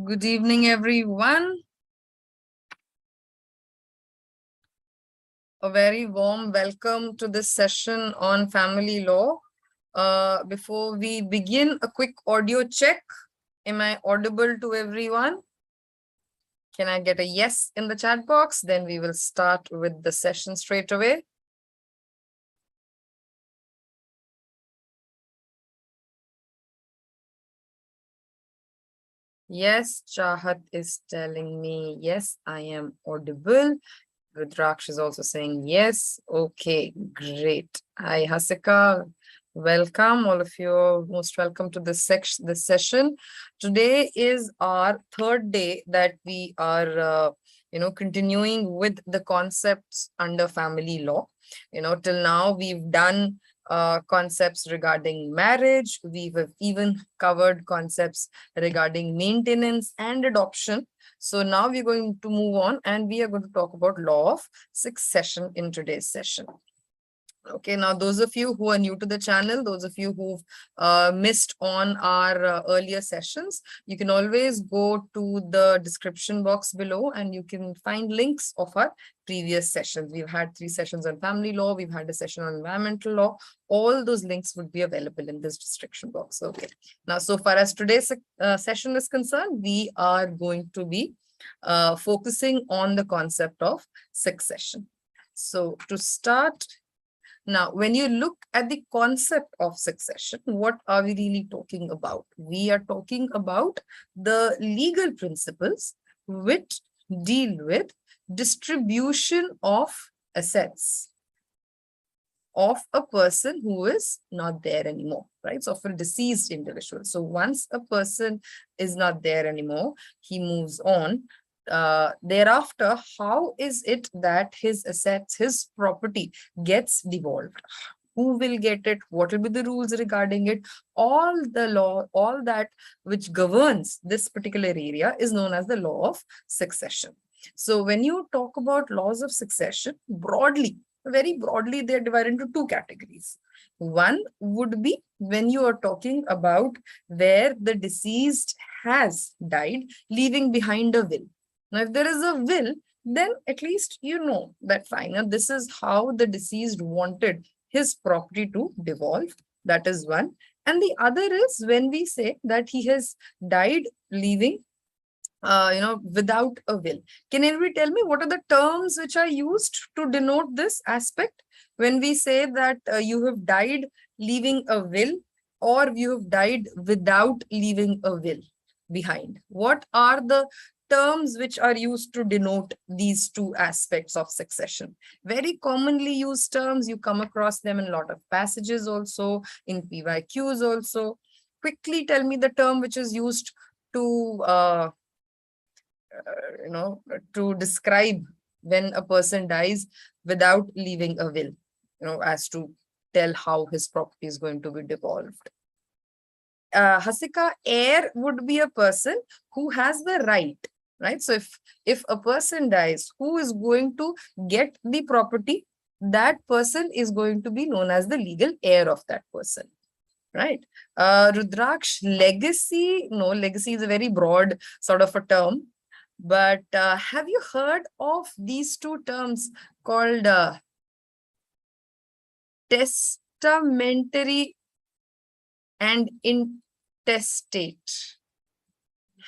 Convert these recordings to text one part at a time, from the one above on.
Good evening, everyone. A very warm welcome to this session on family law. Before we begin, a quick audio check. Am I audible to everyone? Can I get a yes in the chat box? Then we will start with the session straight away. Yes, Chahat is telling me, yes, I am audible. Rudraksh is also saying yes. Okay, great. Hi, Hasika. Welcome, all of you are most welcome to this session. Today is our third day that we are, continuing with the concepts under family law. Till now we've done concepts regarding marriage. We've even covered concepts regarding maintenance and adoption. So now we're going to move on and we are going to talk about law of succession in today's session. Okay, now those of you who are new to the channel, those of you who've missed on our earlier sessions, you can always go to the description box below and you can find links of our previous sessions. We've had 3 sessions on family law, we've had a session on environmental law. All those links would be available in this description box. Okay, now so far as today's session is concerned, we are going to be focusing on the concept of succession. So to start, now, when you look at the concept of succession, what are we really talking about? We are talking about the legal principles which deal with distribution of assets of a person who is not there anymore, right? So, of a deceased individual. So, once a person is not there anymore, he moves on. Thereafter, how is it that his assets, his property gets devolved? Who will get it? What will be the rules regarding it? All the law, all that which governs this particular area is known as the law of succession. So when you talk about laws of succession, broadly, very broadly, they're divided into 2 categories. One would be when you are talking about where the deceased has died, leaving behind a will. Now, if there is a will, then at least you know that fine. Now, this is how the deceased wanted his property to devolve. That is one. And the other is when we say that he has died leaving, without a will. Can anybody tell me what are the terms which are used to denote this aspect? When we say that you have died leaving a will or you have died without leaving a will behind, what are the terms which are used to denote these 2 aspects of succession? Very commonly used terms, you come across them in a lot of passages also, in PYQs also. Quickly tell me the term which is used to to describe when a person dies without leaving a will, as to tell how his property is going to be devolved. Hasika, heir would be a person who has the right? So if a person dies, who is going to get the property? That person is going to be known as the legal heir of that person, right? Rudraksh, legacy, no, legacy is a very broad sort of a term. But have you heard of these 2 terms called testamentary and intestate?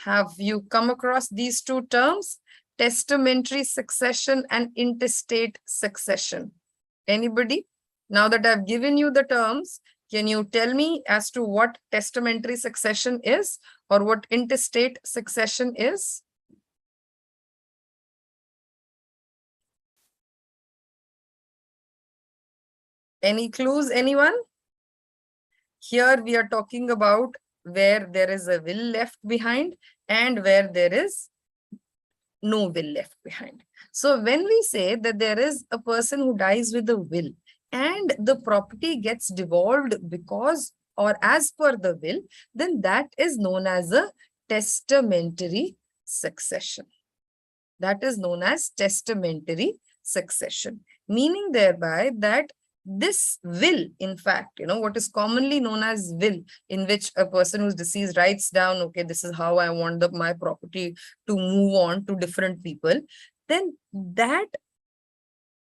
Have you come across these 2 terms? Testamentary succession and intestate succession. Anybody? Now that I've given you the terms, can you tell me as to what testamentary succession is or what intestate succession is? Any clues, anyone? Here we are talking about where there is a will left behind and where there is no will left behind. So when we say that there is a person who dies with a will and the property gets devolved because or as per the will, then that is known as a testamentary succession. That is known as testamentary succession, meaning thereby that this will, in fact, what is commonly known as will, in which a person who's deceased writes down, okay, this is how I want my property to move on to different people, then that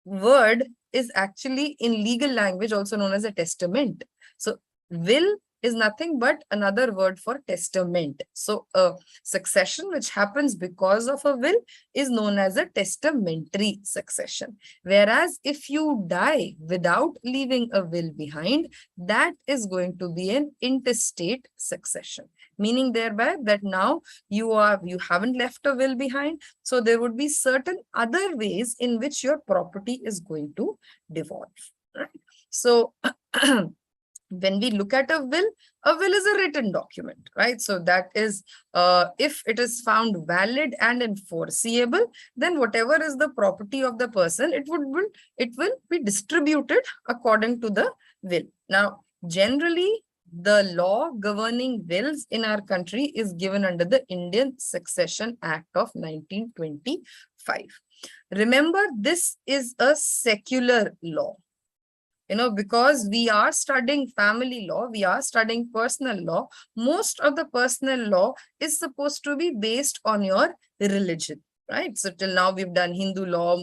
word is actually in legal language also known as a testament. So will is nothing but another word for testament. So a succession which happens because of a will is known as a testamentary succession. Whereas if you die without leaving a will behind, that is going to be an intestate succession, meaning thereby that now you haven't left a will behind, so there would be certain other ways in which your property is going to devolve, right? So when we look at a will is a written document, right? So that is, if it is found valid and enforceable, then whatever is the property of the person, it will be distributed according to the will. Now, generally, the law governing wills in our country is given under the Indian Succession Act of 1925. Remember, this is a secular law. Because we are studying family law, we are studying personal law, most of the personal law is supposed to be based on your religion, right? So till now we've done Hindu law,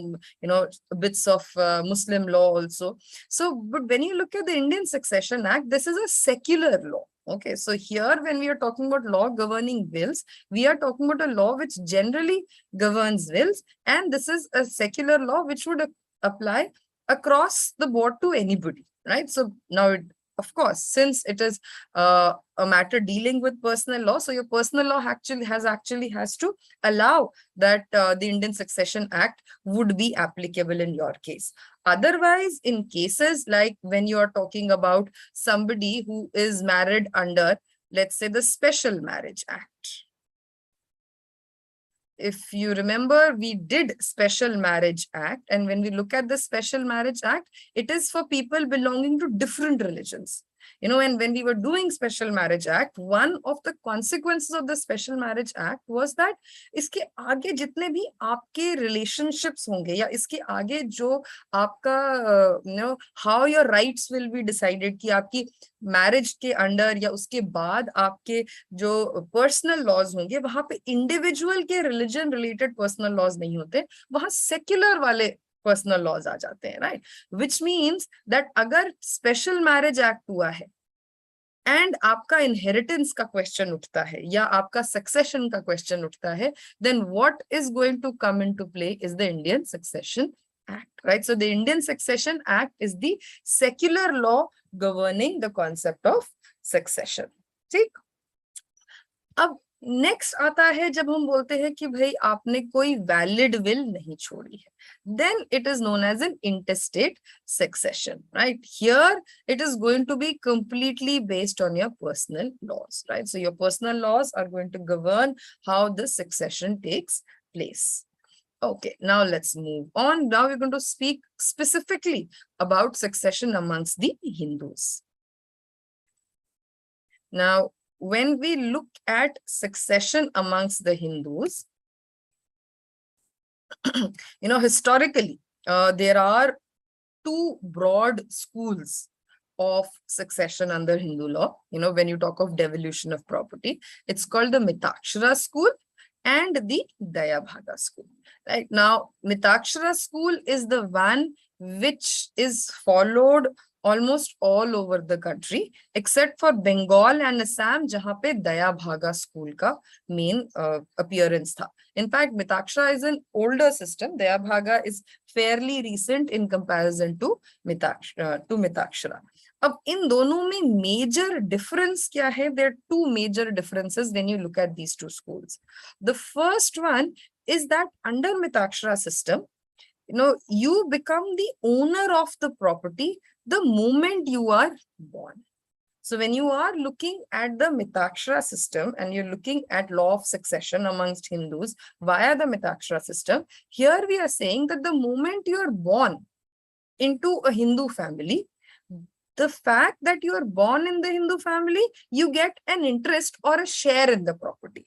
bits of Muslim law also. So, but when you look at the Indian Succession Act, this is a secular law. Okay, so here when we are talking about law governing wills, we are talking about a law which generally governs wills, and this is a secular law which would apply across the board to anybody, right? So now, of course, since it is a matter dealing with personal law, so your personal law has to allow that the Indian Succession Act would be applicable in your case. Otherwise, in cases like when you are talking about somebody who is married under, let's say, the Special Marriage Act. If you remember, we did Special Marriage Act. And when we look at the Special Marriage Act, it is for people belonging to different religions. And when we were doing Special Marriage Act, one of the consequences of the Special Marriage Act was that इसके आगे जितने भी आपके relationships होंगे या इसके आगे जो आपका how your rights will be decided कि आपकी marriage के अंडर या उसके बाद आपके जो personal laws होंगे वहां पे individual के religion related personal laws नहीं होते, वहां secular वाले पर्सनल लॉज आ जाते हैं, राइट? विच मीन्स दैट अगर स्पेशल मैरिज एक्ट हुआ है एंड आपका इनहेरिटेंस का क्वेश्चन उठता है या आपका सक्सेशन का क्वेश्चन उठता है, then what is going to come into play is the Indian Succession Act, right? So the Indian Succession Act is the secular law governing the concept of succession, ठीक? अब next आता है जब हम बोलते हैं कि भाई आपने कोई वैलिड विल नहीं छोड़ी है, then it is known as an intestate succession, right? Here it is going to be completely based on your personal laws, right? So your personal laws are going to govern how the succession takes place. Okay, now let's move on. Now we're going to speak specifically about succession amongst the Hindus. Now, when we look at succession amongst the Hindus, historically, there are two broad schools of succession under Hindu law. When you talk of devolution of property, it's called the Mitakshara school and the Dayabhaga school. Right now, Mitakshara school is the one which is followed almost all over the country, except for Bengal and Assam, jahan pe Dayabhaga school ka main appearance tha. In fact, Mitakshara is an older system. Dayabhaga is fairly recent in comparison to Mitakshara. अब इन दोनों में major difference क्या है? There are two major differences when you look at these two schools. The first one is that under Mitakshara system, you become the owner of the property the moment you are born. So when you are looking at the Mitakshara system and you're looking at law of succession amongst Hindus via the Mitakshara system, here we are saying that the moment you are born into a Hindu family, the fact that you are born in the Hindu family, you get an interest or a share in the property,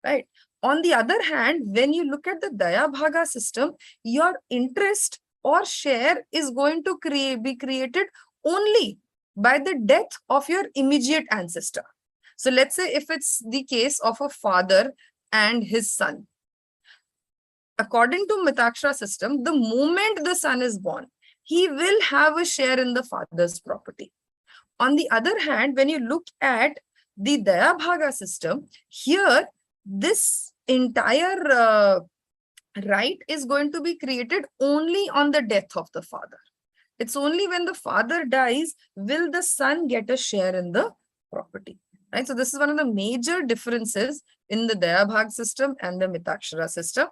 right? On the other hand, when you look at the Dayabhaga system, your interest or share is going to be created only by the death of your immediate ancestor. So let's say if it's the case of a father and his son. According to Mitakshara system, the moment the son is born, he will have a share in the father's property. On the other hand, when you look at the Daya Bhaga system, here this entire right is going to be created only on the death of the father. It's only when the father dies will the son get a share in the property. Right? So this is one of the major differences in the Daya Bhag system and the Mitakshara system.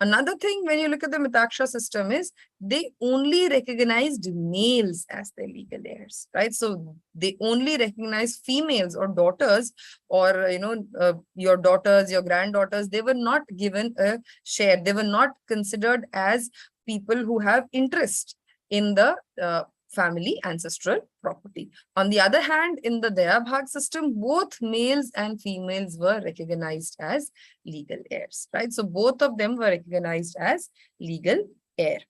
Another thing when you look at the Mitakshara system is they only recognized males as their legal heirs, right? So they only recognize females or daughters or, your daughters, your granddaughters. They were not given a share. They were not considered as people who have interest in the family ancestral property. On the other hand, in the Daya Bhag system, both males and females were recognized as legal heirs, right? So both of them were recognized as legal heir.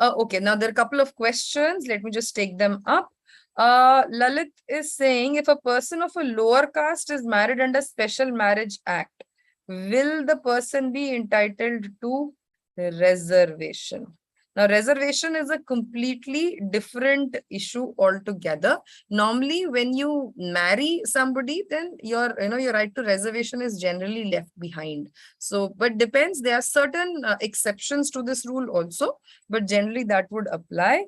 Okay, now there are a couple of questions. Let me just take them up. Lalit is saying, if a person of a lower caste is married under Special Marriage Act, will the person be entitled to reservation? Now, reservation is a completely different issue altogether. Normally, when you marry somebody, then your right to reservation is generally left behind. So, but depends. There are certain exceptions to this rule also, but generally that would apply.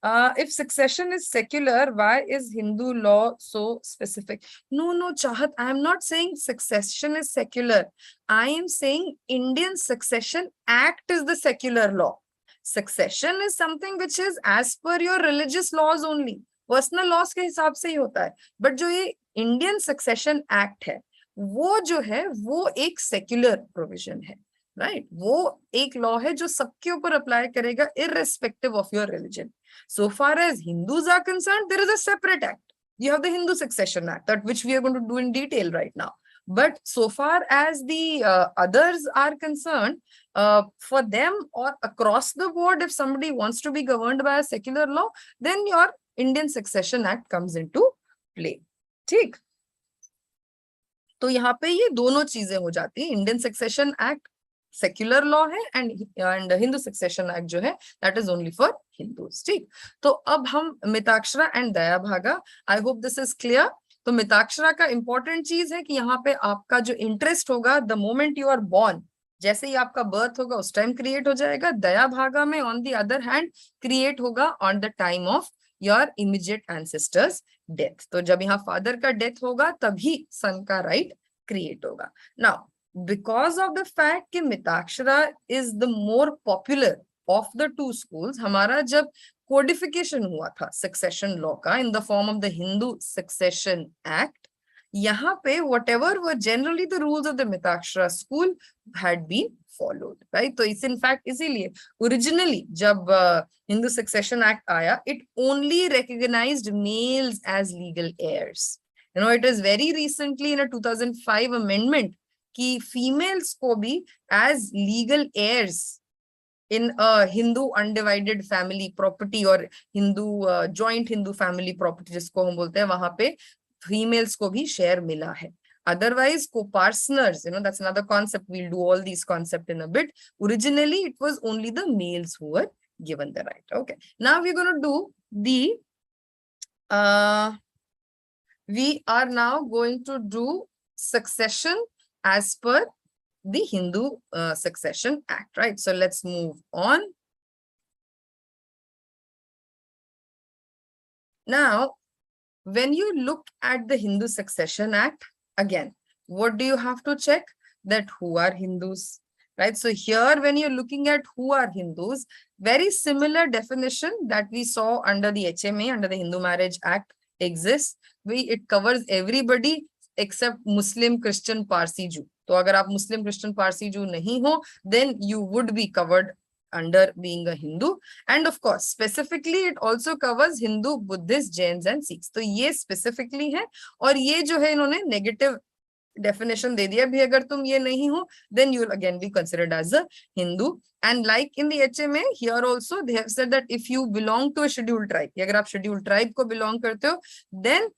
If succession is secular, why is Hindu law so specific? No, Chahat, I am not saying succession is secular. I am saying Indian Succession Act is the secular law. Succession is something which is as per your religious laws only. Personal laws के हिसाब से ही होता है. But जो ये Indian Succession Act है, वो जो है, वो एक secular provision है. Right? वो एक law है जो सबके ऊपर apply करेगा irrespective of your religion. So far as Hindus are concerned, there is a separate act. You have the Hindu Succession Act, that which we are going to do in detail right now. But so far as the others are concerned, for them or across the board, if somebody wants to be governed by a secular law, then your Indian Succession Act comes into play. ठीक? तो यहाँ पे ये दोनों चीजें हो जाती है. Indian Succession Act secular law है and Hindu Succession Act जो है that is only for Hindus. ठीक? तो अब हम मिताक्षरा and दया भागा. I hope this is clear. तो मिताक्षरा का इंपॉर्टेंट चीज है कि यहाँ पे आपका जो इंटरेस्ट होगा the moment you are born, जैसे ही आपका बर्थ होगा उस टाइम क्रिएट हो जाएगा. दया भागा में on the other hand create होगा on the time of your immediate ancestor's death. तो जब यहाँ फादर का डेथ होगा तभी सन का राइट क्रिएट होगा. Now because of the fact कि Mitakshara is the more popular of the two schools, हमारा जब कोडिफिकेशन हुआ था सक्सेशन लॉ का in the form of the Hindu Succession Act, यहाँ पे whatever were generally the rules of the Mitakshara school had been followed, right? तो इस इनफैक्ट इसीलिए ओरिजिनली जब हिंदू सक्सेशन एक्ट आया, it only recognized males as legal heirs. It is very recently in a 2005 amendment कि females को भी as legal heirs in a Hindu undivided family property or Hindu joint Hindu family property जिसको हम बोलते हैं, वहां पे females को भी share मिला है. Otherwise, coparceners, that's another concept. We'll do all these concepts in a bit. Originally, it was only the males who were given the right. Okay. Now we're going to do the, we are now going to do succession as per the Hindu Succession Act, right? So let's move on. Now, when you look at the Hindu Succession Act, again, what do you have to check? That who are Hindus, right? So here, when you're looking at who are Hindus, very similar definition that we saw under the HMA, under the Hindu Marriage Act exists. It covers everybody except Muslim, Christian, Parsi, Jew. तो अगर आप मुस्लिम, Christian, Parsi, जू नहीं हो, then you would be covered under being a Hindu. And of course, specifically it also covers Hindu, Buddhist, Jains and Sikhs. तो ये specifically है. और ये जो है इन्होंने negative definition दे दिया भी अगर तुम ये नहीं हो, then you will again be considered as a Hindu. And like in the HMA, here also they have said that if you belong to a scheduled tribe, अगर आप scheduled tribe को belong करते हो, then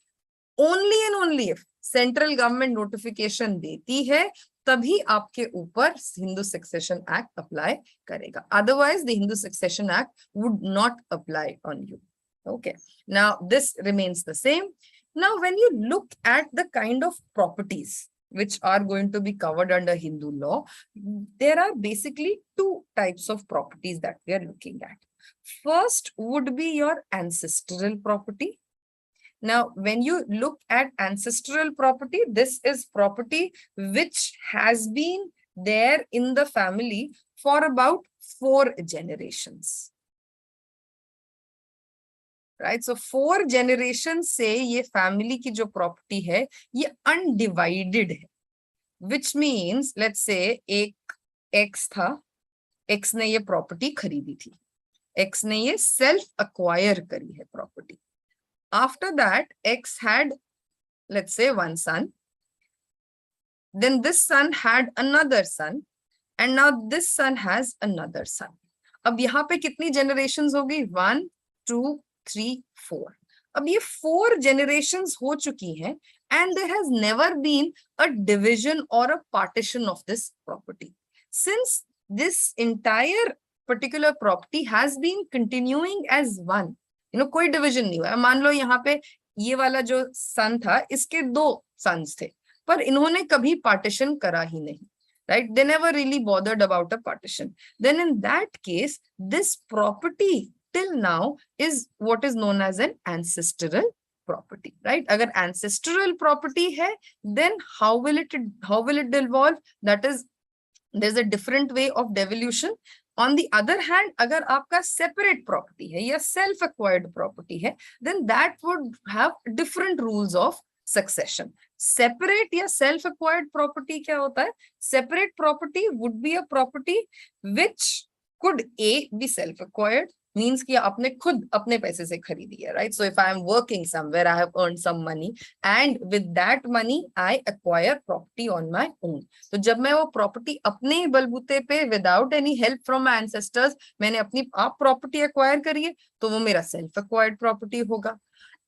only and only if central government notification देती है तभी आपके ऊपर हिंदू सक्सेशन एक्ट अप्लाई करेगा. Otherwise the Hindu Succession Act would not apply on you. Okay, now this remains the same. Now when you look at the kind of properties which are going to be covered under Hindu law, there are basically two types of properties that we are looking at. First would be your ancestral property. Now, when you look at ancestral property, this is property which has been there in the family for about 4 generations. Right? So 4 generations से ये family की जो property है, ये undivided है. Which means, let's say एक X था, X ने ये property खरीदी थी. X ने ये self acquire करी है property. After that, X had, let's say, 1 son. Then this son had another son. And now this son has another son. अब यहाँ पे कितनी generations होगी? 1, 2, 3, 4. अब ये 4 generations हो चुकी हैं. And there has never been a division or a partition of this property. Since this entire particular property has been continuing as one, कोई डिविजन नहीं हुआ. मान लो यहाँ पे ये वाला जो सन था, इसके 2 सन्स थे, पर इन्होंने कभी पार्टीशन करा ही नहीं. Right? They never really bothered about a partition. Then in that case, this property till now is what is known as an ancestral property. Right? अगर ancestral property है, then how will it devolve? That is, there's a different way of devolution. On the other hand, अगर आपका separate property है या self acquired property है, then that would have different rules of succession. Separate या self acquired property क्या होता है? Separate property would be a property which could A be self acquired, means कि आपने खुद अपने पैसे से खरीदी है, right? So if I am working somewhere, I have earned some money, and with that money I acquire property on my own. तो जब मैं वो property अपने बलबूते पे without any help from my ancestors मैंने अपनी आप property acquire करी है, तो वो मेरा self acquired property होगा.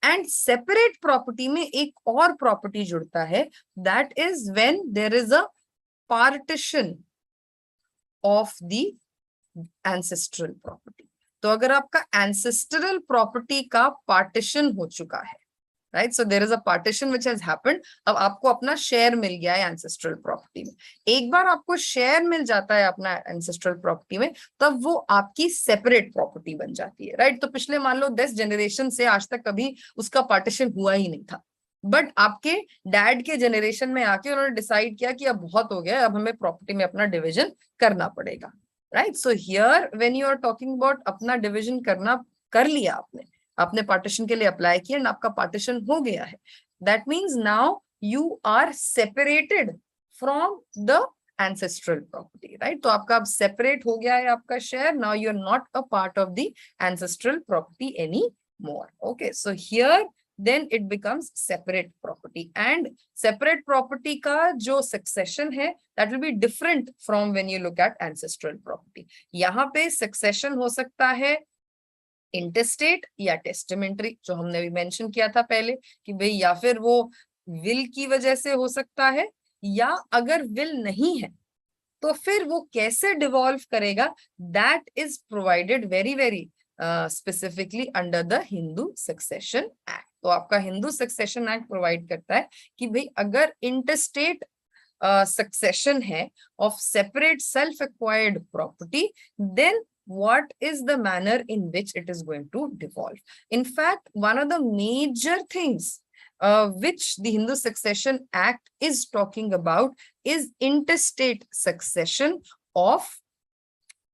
And separate property में एक और property जुड़ता है, that is when there is a partition of the ancestral property. तो अगर आपका ancestral property का partition हो चुका है, right? So there is a partition which has happened. अब आपको अपना share मिल गया है ancestral property में. एक बार आपको share मिल जाता है अपना ancestral property में, तब वो आपकी separate property बन जाती है, right? तो पिछले मान लो 10 generation से आज तक कभी उसका partition हुआ ही नहीं था. बट आपके डैड के जनरेशन में आके उन्होंने डिसाइड किया कि अब बहुत हो गया, अब हमें प्रॉपर्टी में अपना डिवीजन करना पड़ेगा. Right? So here when you are talking about अपना डिवीजन कर लिया आपने पार्टीशन के लिए अप्लाई किया एंड आपका पार्टीशन हो गया है, that means now you are separated from the ancestral property, right? तो आपका अब सेपरेट हो गया है आपका share. Now you are not a part of the ancestral property anymore. Okay, so here then it becomes separate property, and separate property का जो succession है that will be different from when you look at ancestral property. यहाँ पे succession हो सकता है intestate या testamentary, जो हमने भी mention किया था पहले कि भाई या फिर वो will की वजह से हो सकता है, या अगर will नहीं है तो फिर वो कैसे devolve करेगा, that is provided very very specifically under the Hindu Succession Act. तो आपका हिंदू सक्सेशन एक्ट प्रोवाइड करता है कि भाई अगर इंटरस्टेट सक्सेशन है of separate self acquired property, then what is the manner in which it is going to devolve. In fact, one of the major things which the Hindu Succession Act is talking about is intestate succession of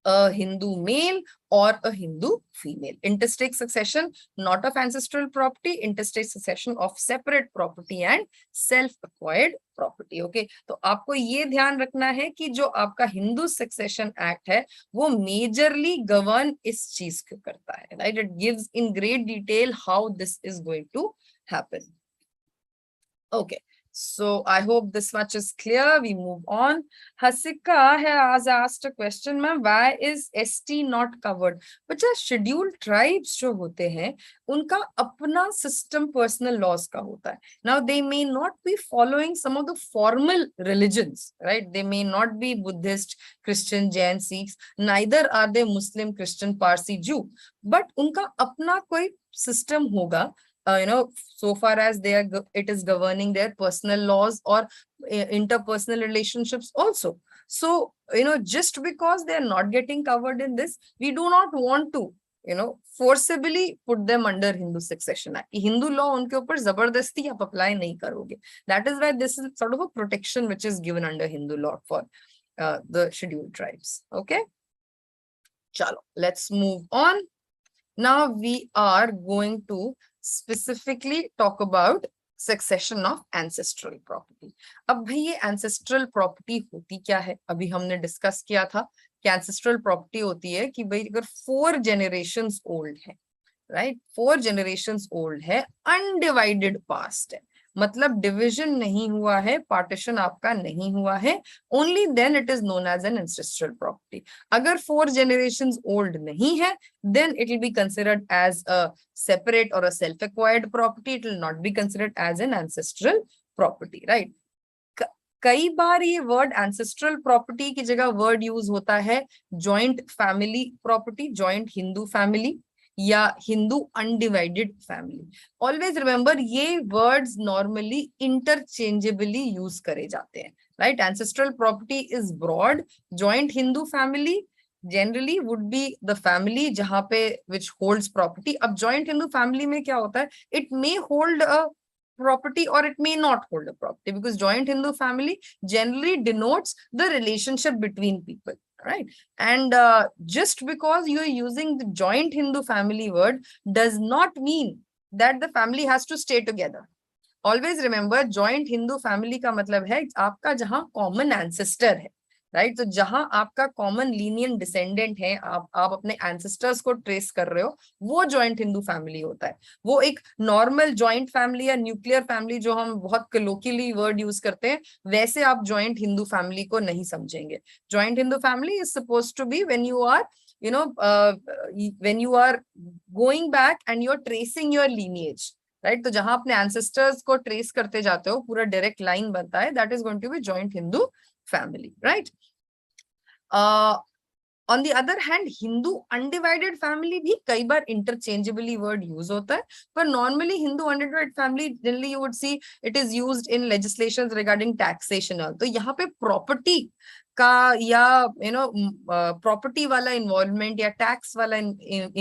a Hindu male or a Hindu female. Intestate succession, not of ancestral property, intestate succession of separate property and self-acquired property. Okay, तो आपको ये ध्यान रखना है कि जो आपका Hindu Succession act है वो मेजरली गवर्न इस चीज को करता है, right? It gives in great detail how this is going to happen. Okay, So I hope this much is clear. We move on. Hasika has asked a question, ma'am. Why is ST not covered? But just scheduled tribes जो होते हैं, उनका अपना system personal laws का होता है. Now they may not be following some of the formal religions, right? They may not be Buddhist, Christian, Jain, Sikhs. Neither are they Muslim, Christian, Parsi, Jew. But उनका अपना कोई system होगा. So far as it is governing their personal laws or interpersonal relationships also. So, just because they are not getting covered in this, we do not want to, forcibly put them under Hindu Succession Act. Hindu law unke upar zabardasti aap apply nahi karoge. That is why this is sort of a protection which is given under Hindu law for the scheduled tribes. Okay. Chalo, let's move on. Now we are going to specifically talk about succession of ancestral property. अब भाई ये ancestral property होती क्या है? अभी हमने discuss किया था कि ancestral property होती है कि भाई अगर 4 generations old है, right? 4 generations old है, undivided past है, मतलब डिविजन नहीं हुआ है, पार्टीशन आपका नहीं हुआ है, only then it is known as an ancestral property. अगर 4 generations ओल्ड नहीं है, then it will be considered as a separate और a self acquired property. It will not be considered as an ancestral property, right? कई बार ये word ancestral property की जगह word use होता है joint family property, joint Hindu family या Hindu undivided family. Always remember ये वर्ड्स नॉर्मली इंटरचेंजेबली यूज करे जाते हैं, right? Ancestral property is broad. Joint Hindu family generally would be the family जहां पे विच होल्ड्स प्रॉपर्टी. अब जॉइंट हिंदू फैमिली में क्या होता है, it may hold a property or it may not hold a property, because joint Hindu family generally denotes the relationship between people, right? And just because you are using the joint Hindu family word does not mean that the family has to stay together. Always remember, joint Hindu family का मतलब है आपका जहां common ancestor है, right? तो जहां आपका common Linnean descendant है, आप अपने एंसेस्टर्स को ट्रेस कर रहे हो, वो जॉइंट हिंदू फैमिली होता है. वो एक नॉर्मल जॉइंट फैमिली या न्यूक्लियर फैमिली जो हम बहुत कलोकियली वर्ड यूज करते हैं, वैसे आप जॉइंट हिंदू फैमिली को नहीं समझेंगे. Joint Hindu family is suppose to be when you are when you are going back and you're tracing your lineage, right? तो जहां अपने एंसेस्टर्स को ट्रेस करते जाते हो, पूरा डायरेक्ट लाइन बनता है, that is going to be joint Hindu family, right? On the other hand, Hindu undivided family भी कई बार interchangeably word use होता है, पर normally Hindu undivided family generally you would see it is used in legislations regarding taxation. तो यहाँ पे property का या property वाला involvement या tax वाला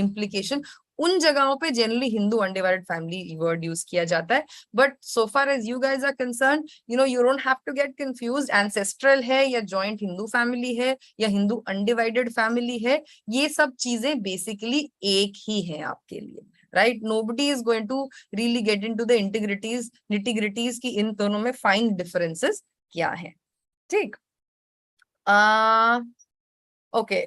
implication उन जगहों पे generally Hindu undivided family word use किया जाता है. But so far as you guys are concerned, you don't have to get confused. Ancestral है या जॉइंट हिंदू फैमिली है या हिंदू अनडिवाइडेड फैमिली है, ये सब चीजें बेसिकली एक ही है आपके लिए, right? Nobody is going to really get into the integrities nitty gritties की इन दोनों में फाइन डिफरेंसेस क्या है. ठीक, okay.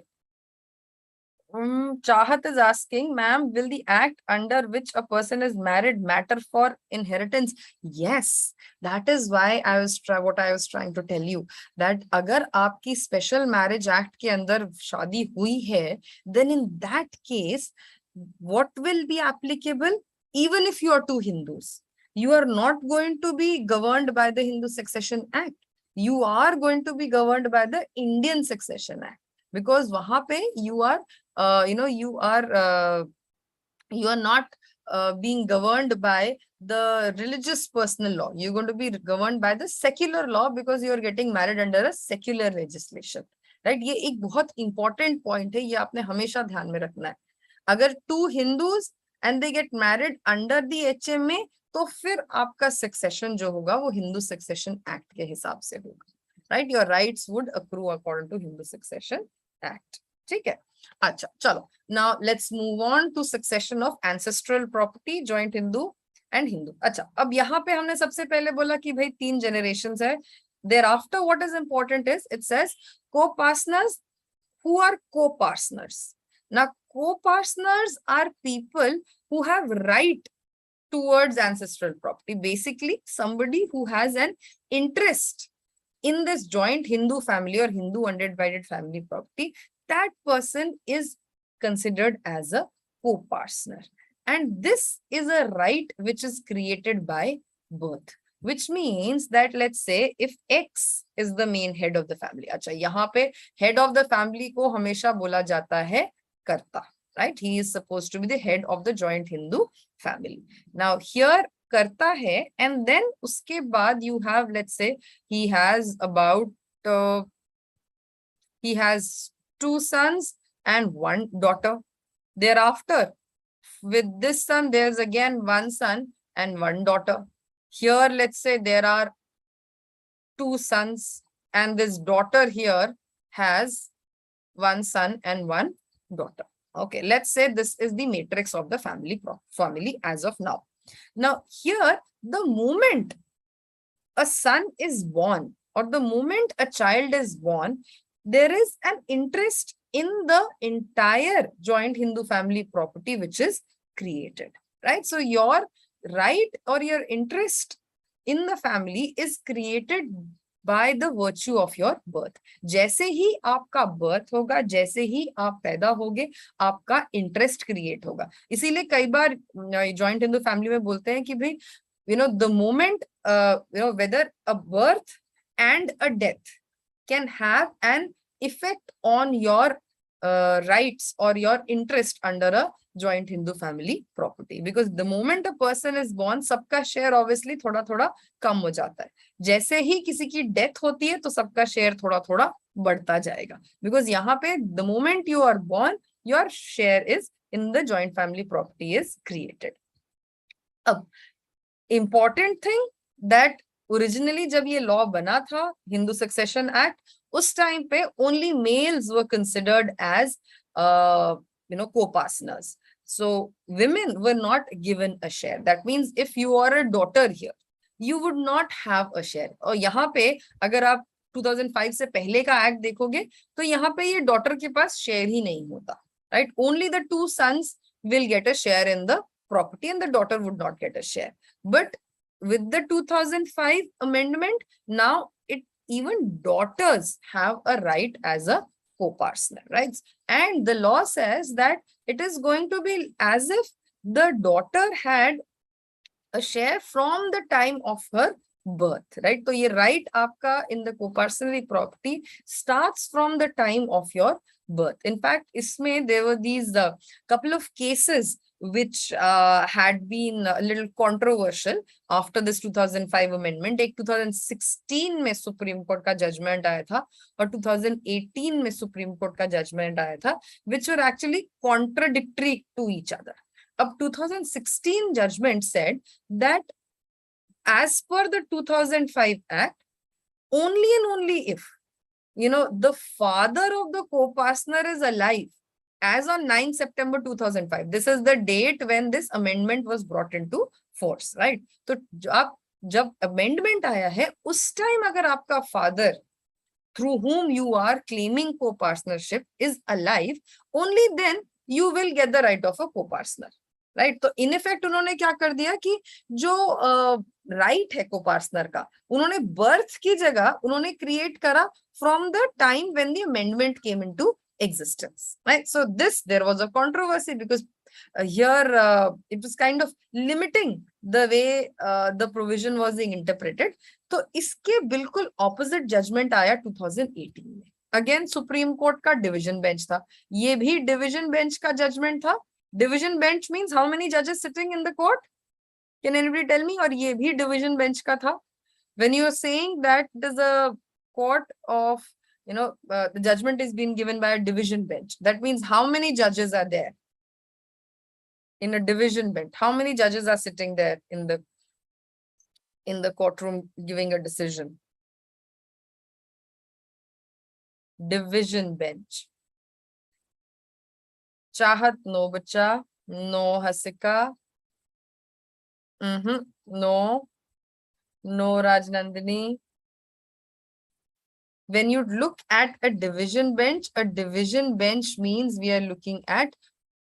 Chahat is asking, ma'am, will the act under which a person is married matter for inheritance? Yes, that is why I was trying to tell you that अगर आपकी special marriage act के अंदर शादी हुई है, then in that case, what will be applicable? Even if you are two Hindus, you are not going to be governed by the Hindu Succession Act. You are going to be governed by the Indian Succession Act, because वहां पे you are you are not being governed by the religious personal law. You're going to be governed by the secular law because you are getting married under a secular legislation, right? ये एक बहुत important point है, ये आपने हमेशा ध्यान में रखना है. अगर two Hindus and they get married under the HMA, तो फिर आपका succession जो होगा वो Hindu Succession Act के हिसाब से होगा, right? Your rights would accrue according to Hindu Succession Act. ठीक है, अच्छा चलो. Now let's move on to succession of ancestral property, joint Hindu and Hindu. अच्छा, अब यहाँ पे हमने सबसे पहले बोला कि भाई 3 generations है. Thereafter, what is important is it says co-partners who are co-partners. Now, co-partners are people who have right towards ancestral property. Basically, somebody who has an interest in this joint Hindu family or Hindu undivided family property, that person is considered as a co-partner. And this is a right which is created by birth, which means that, let's say, if X is the main head of the family. अच्छा, यहाँ पे head of the family को हमेशा बोला जाता है कर्ता, right? He is supposed to be the head of the joint Hindu family. Now here करता है, and then उसके बाद you have, let's say, he has about he has 2 sons and 1 daughter. Thereafter, with this son, there's again 1 son and 1 daughter. Here, let's say there are 2 sons, and this daughter here has 1 son and 1 daughter. Okay, let's say this is the matrix of the family as of now. Now, here, the moment a son is born or the moment a child is born, there is an interest in the entire joint Hindu family property which is created, right? So your right or your interest in the family is created by the virtue of your birth. जैसे ही आपका birth होगा, जैसे ही आप पैदा होगे, आपका interest create होगा. इसीलिए कई बार joint Hindu family में बोलते हैं कि भाई, the moment, whether a birth and a death can have an effect on your rights or your interest under a joint Hindu family property, because the moment a person is born, सबका share obviously थोड़ा थोड़ा कम हो जाता है. जैसे ही किसी की death होती है तो सबका share थोड़ा थोड़ा बढ़ता जाएगा, because यहाँ पे the moment you are born, your share is in the joint family property is created. अब important thing that originally जब ये law बना था, Hindu Succession Act, उस time पे only males were considered as co-partners. So women were not given a share. That means if you are a daughter here, you would not have a share. और यहाँ पे अगर आप 2005 से पहले का act देखोगे तो यहाँ पे ये daughter के पास share ही नहीं होता, right? Only the 2 sons will get a share in the property and the daughter would not get a share. But with the 2005 amendment, now even daughters have a right as a co-partner, right? And the law says that it is going to be as if the daughter had a share from the time of her birth, right? So ये right आपका in the coparcenary property starts from the time of your birth. In fact, इसमें there were these couple of cases which had been a little controversial after this 2005 amendment. एक 2016 में Supreme Court का judgment आया था और 2018 में Supreme Court का judgment आया था, which were actually contradictory to each other. अब 2016 judgment said that as per the 2005 Act, only and only if, the father of the co-partner is alive as on 9 September 2005. This is the date when this amendment was brought into force, right? So, जब amendment आया है, उस time अगर आपका father through whom you are claiming co-partnership is alive, only then you will get the right of a co-partner, right? तो in effect उन्होंने क्या कर दिया कि जो right है co-partner का, उन्होंने birth की जगह उन्होंने create करा from the time when the amendment came into existence, right? So there was a controversy because here it was kind of limiting the way the provision was being interpreted. तो इसके बिल्कुल opposite judgment आया 2018 में. Again Supreme Court का division bench था. ये भी division bench का judgment था. Division bench means how many judges sitting in the court? Can anybody tell me? और ये भी division bench का था. When you are saying that it is a court of, the judgment is being given by a division bench, that means how many judges are there in a division bench? How many judges are sitting there in the courtroom giving a decision? Division bench. Chahat, no bacha, no Hasika, no Rajnandini. When you look at a division bench means we are looking at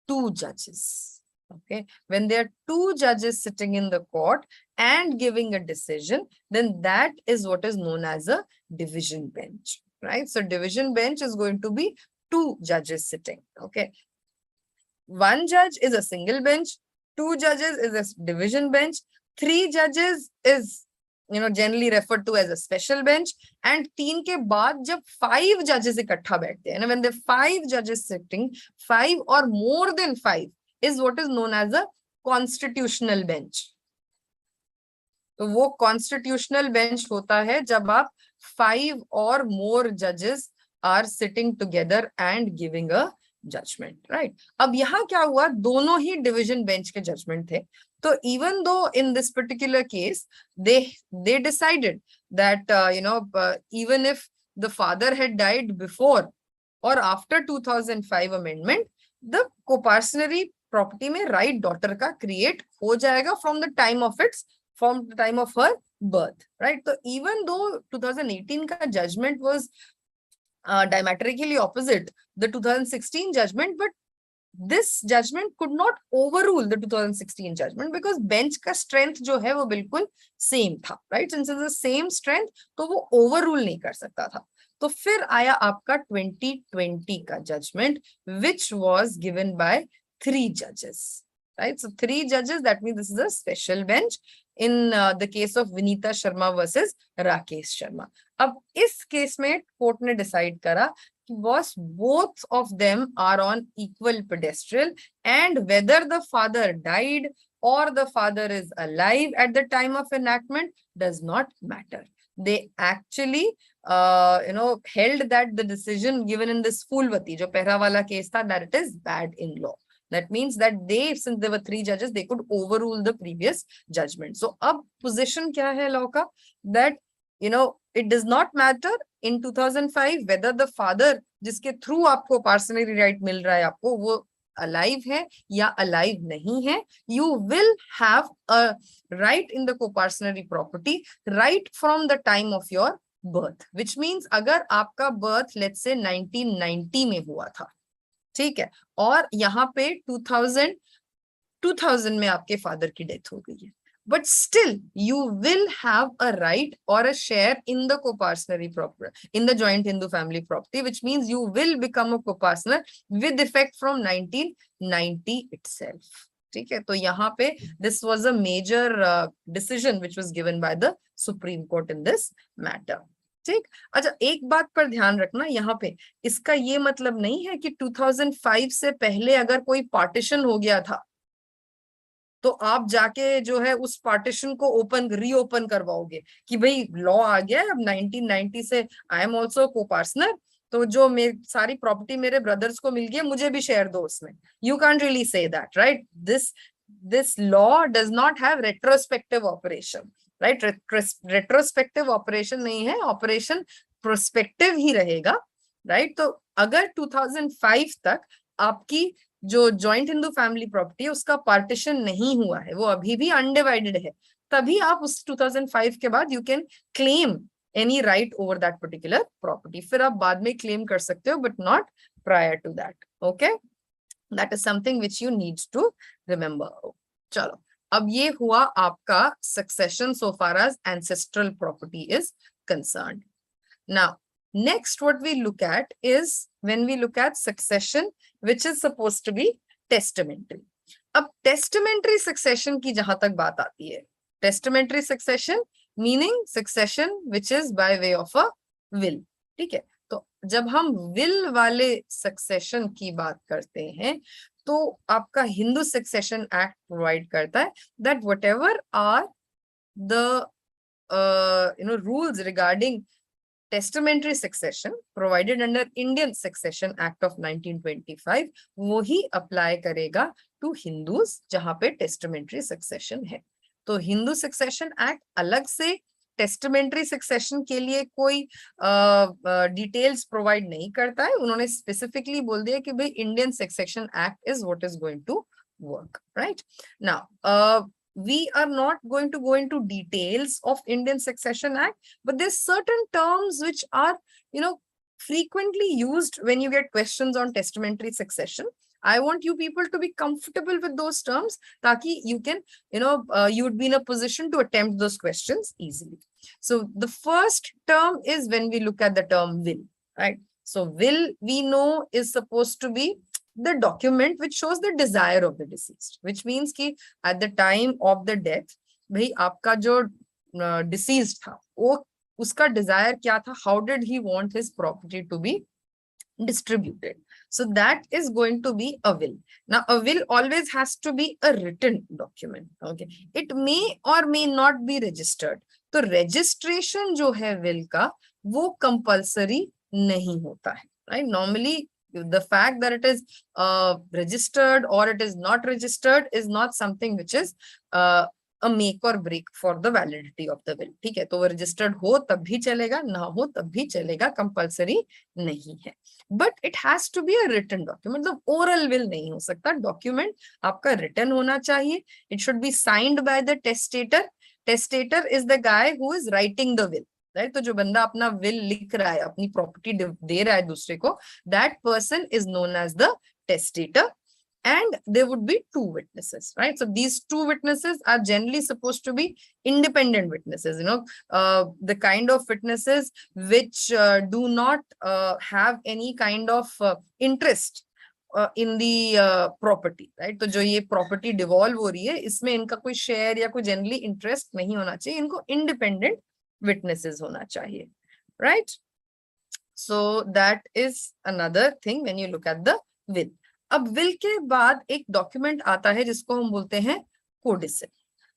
2 judges. Okay, when there are two judges sitting in the court and giving a decision, then that is what is known as a division bench, right? So division bench is going to be two judges sitting. Okay, one judge is a single bench, two judges is a division bench, three judges is generally referred to as a special bench, and तीन के बाद जब 5 judges इकट्ठा बैठते हैं, when the 5 judges sitting, 5 or more than 5 is what is known as a constitutional bench. तो वो constitutional bench होता है जब आप 5 or more judges are sitting together and giving a judgment, right? अब यहाँ क्या हुआ, दोनों ही division bench के judgment थे. So even though in this particular case, they decided that, even if the father had died before or after 2005 amendment, the coparcenary property में right daughter का create हो जाएगा from the time of her birth, right? So even though 2018 का judgment was diametrically opposite the 2016 judgment, but this judgment could not overrule the 2016 judgment because bench का strength जो है वो बिल्कुल same था, right? Since it's the same strength, तो वो overrule नहीं कर सकता था. तो फिर आया आपका 2020 का judgment, which was given by 3 judges, right? So 3 judges, that means this is a special bench in the case of Vinita Sharma versus Rakesh Sharma. अब इस case में court ने decide करा कि both of them are on equal pedestal, and whether the father died or the father is alive at the time of enactment does not matter. They actually held that the decision given in this Phulvati, jo pehla wala case tha, that it is bad in law. That means that since there were 3 judges, they could overrule the previous judgment. So ab position kya hai law ka, that it does not matter in 2005 whether the father जिसके through आपको coparcenary right मिल रहा है आपको, वो alive है या alive नहीं है, you will have a right in the coparcenary property right from the time of your birth, which means अगर आपका birth let's say 1990 में हुआ था, ठीक है, और यहाँ पे 2000 में आपके father की death हो गई है, but still you will have a right or a share in the coparcenary property, in the joint Hindu family property, which means you will become a coparcener with effect from 1990 itself. ठीक है, तो यहाँ पे this was a major decision which was given by the Supreme Court in this matter. ठीक, अच्छा एक बात पर ध्यान रखना, यहाँ पे इसका ये मतलब नहीं है कि 2005 से पहले अगर कोई पार्टीशन हो गया था तो आप जाके जो है उस पार्टीशन को रीओपन करवाओगे कि भाई लॉ आ गया है अब 1990 से आई एम ऑल्सो कोपार्सनर, तो जो सारी प्रॉपर्टी मेरे ब्रदर्स को मिल गई मुझे भी शेयर दो उसमें. You can't really say that, right? This law does not have retrospective operation, right? Retrospective operation नहीं है, ऑपरेशन प्रोस्पेक्टिव ही रहेगा, राइट? तो अगर 2005 तक आपकी जो जॉइंट हिंदू फैमिली प्रॉपर्टी है उसका पार्टीशन नहीं हुआ है, वो अभी भी अनडिवाइडेड है, तभी आप उस 2005 के बाद you can claim any right over that particular property. फिर आप बाद में क्लेम कर सकते हो but not prior to that. Okay, that is something which you need to remember. चलो, अब ये हुआ आपका succession so far as ancestral property is concerned. Now next what we look at is when we look at succession which is supposed to be testamentary. अब testamentary succession की जहां तक बात आती है, testamentary succession meaning succession which is by way of a will. ठीक है, तो जब हम will वाले succession की बात करते हैं तो आपका हिंदू succession act provide करता है that whatever are the rules regarding testamentary succession provided under Indian Succession Act of 1925 वो ही अप्लाई करेगा टू हिंदूज जहां पे टेस्टामेंट्री सक्सेशन है. तो हिंदू सक्सेशन एक्ट अलग से टेस्टामेंट्री सक्सेशन के लिए कोई डिटेल्स प्रोवाइड नहीं करता है. उन्होंने स्पेसिफिकली बोल दिया कि भाई Indian Succession Act is what is going to work, right? Now we are not going to go into details of Indian Succession Act, but there's certain terms which are, frequently used when you get questions on testamentary succession. I want you people to be comfortable with those terms, taki you can, you would be in a position to attempt those questions easily. So the first term is when we look at the term will, right? So will, we know, is supposed to be the document which shows the desire of the deceased, which means कि at the time of the death, भाई आपका जो deceased था, वो उसका desire क्या था? How did he want his property to be distributed? So that is going to be a will. Now, a will always has to be a written document. Okay, it may or may not be registered. तो registration जो है will का, वो compulsory नहीं होता है, right? Normally, the fact that it is registered or it is not registered is not something which is a make or break for the validity of the will. ठीक है, तो वो registered हो तब भी चलेगा, ना हो तब भी चलेगा, compulsory नहीं है. But it has to be a written document. मतलब oral will नहीं हो सकता, document आपका written होना चाहिए. It should be signed by the testator. Testator is the guy who is writing the will. Right, तो जो बंदा अपना विल लिख रहा है, अपनी प्रॉपर्टी दे रहा है दूसरे को, that person is known as the testator, and there would be two witnesses, right? So these two witnesses are generally supposed to be independent witnesses, the kind of witnesses which do not have any kind of interest in the property, right? तो जो ये property devolve हो रही है, इसमें इनका कोई share या कोई generally interest नहीं होना चाहिए, इनको independent witnesses होना चाहिए, right? So that is another thing when you look at the will. अब will के बाद एक document आता है जिसको हम बोलते हैं codicil.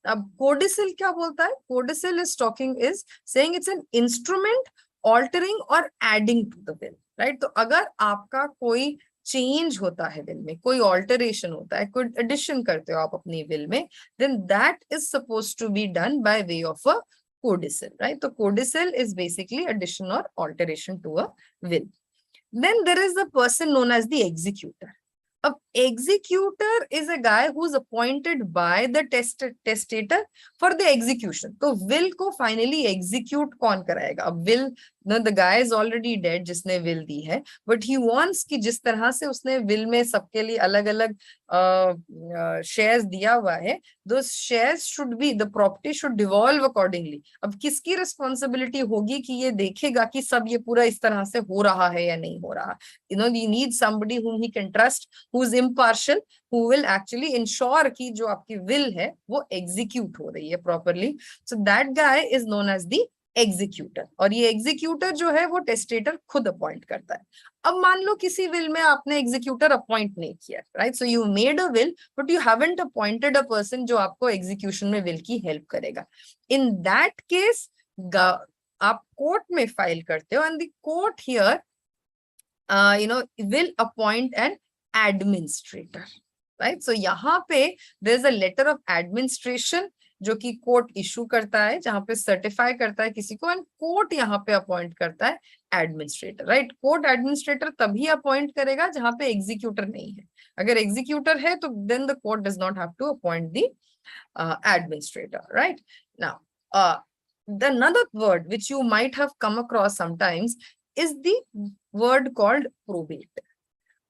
अब codicil क्या बोलता है? Codicil is saying it's an instrument altering or adding to the will, right? तो अगर आपका कोई चेंज होता है विल में, कोई ऑल्टरेशन होता है, कोई एडिशन करते हो आप अपनी विल में, then that is supposed to be done by way of a codicil, right? So codicil is basically addition or alteration to a will. Then there is the person known as the executor. A executor is a guy who is appointed by the testator for the execution. तो will को finally execute कौन कराएगा? अब will, the guy is already dead जिसने will दी है, but he wants कि जिस तरह से उसने will में सबके लिए अलग अलग shares दिया हुआ है, those shares should be, the property should devolve accordingly. अब किसकी responsibility होगी कि ये देखेगा कि सब ये पूरा इस तरह से हो रहा है या नहीं हो रहा? You need somebody whom he can trust, who is impartial, who will actually ensure कि जो आपकी will है वो execute हो रही है properly. So that guy is known as the executor. और ये executor जो है वो testator खुद appoint करता है. अब मान लो किसी will में आपने executor appoint नहीं किया, right? So you made a will, but you haven't appointed a person जो आपको execution में will की help करेगा. In that case, आप court में file करते हो, and the court here will appoint an administrator, right? So यहाँ पे there is a letter of administration जो कि कोर्ट इशू करता है, जहां पे सर्टिफाई करता है किसी को, एंड कोर्ट यहाँ पे अपॉइंट करता है एडमिनिस्ट्रेटर, राइट? कोर्ट एडमिनिस्ट्रेटर तभी अपॉइंट करेगा जहां पे एग्जीक्यूटर नहीं है. अगर एग्जीक्यूटर है तो then the court does not have to appoint the administrator, right? Now the another word which you might have come across sometimes is the word called probate.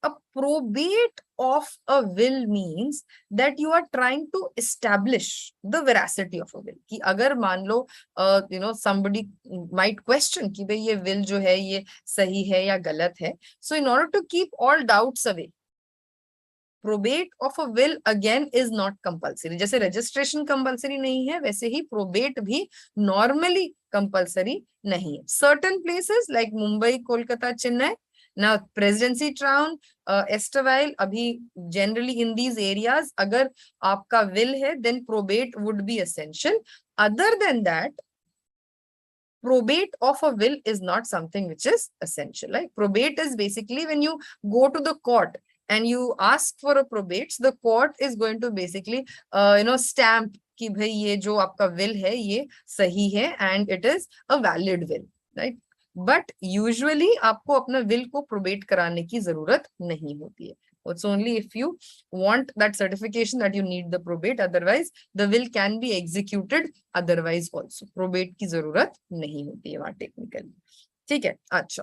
A probate of a will means that you are trying to establish the veracity of a will. कि अगर मान लो somebody might question कि भाई ये will जो है ये सही है या गलत है. So in order to keep all doubts away, probate of a will again is not compulsory. जैसे registration compulsory नहीं है, वैसे ही probate भी normally compulsory नहीं है. Certain places like Mumbai, Kolkata, Chennai, now Presidency Town, Esterville, अभी generally in these areas अगर आपका will है then probate would be essential. Other than that, probate of a will is not something which is essential. Like probate is basically when you go to the court and you ask for a probate, the court is going to basically stamp कि भाई ये जो आपका will है ये सही है and it is a valid will, right? But usually आपको अपना will को probate कराने की जरूरत नहीं होती है. It's only if you want that certification that you need the probate. Otherwise, the will can be executed otherwise also. Probate की जरूरत नहीं होती है वहाँ technically. ठीक है, अच्छा.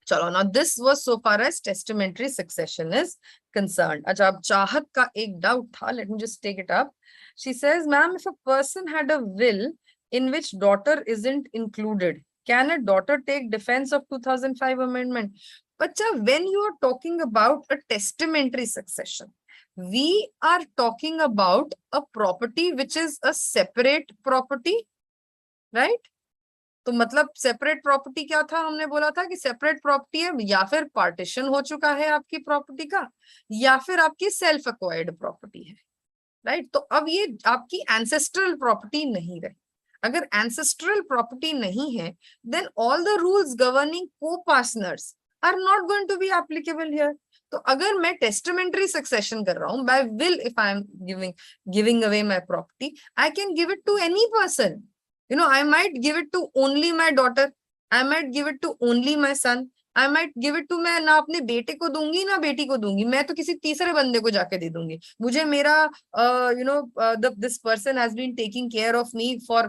चलो, now this was so far as testamentary succession is concerned. अच्छा, अब चाहत का एक डाउट था, let me just take it up. She says, ma'am, if a person had a will in which daughter isn't included, can a daughter take defense of 2005 amendment? Bacha, when you are talking about a testamentary succession, we are talking about a property which is a separate property, right? तो मतलब separate property क्या था, हमने बोला था कि separate property है या फिर पार्टीशन हो चुका है आपकी प्रॉपर्टी का, या फिर आपकी सेल्फ एक्वायर्ड प्रॉपर्टी है, राइट? तो अब ये आपकी एंसेस्ट्रल प्रॉपर्टी नहीं रही। अगर एंसेस्ट्रल प्रॉपर्टी नहीं है, then all the rules governing coparceners are not going to be applicable here. तो अगर मैं टेस्टामेंटरी सक्सेशन कर रहा हूं by will, if I am giving away my property, I can give it to any person. You know, I might give it to only my daughter. I might give it to only my son. I might give it to, मैं ना अपने बेटे को दूंगी ना बेटी को दूंगी, मैं तो किसी तीसरे बंदे को जाके दे दूंगी। मुझे मेरा this person has been taking care of me for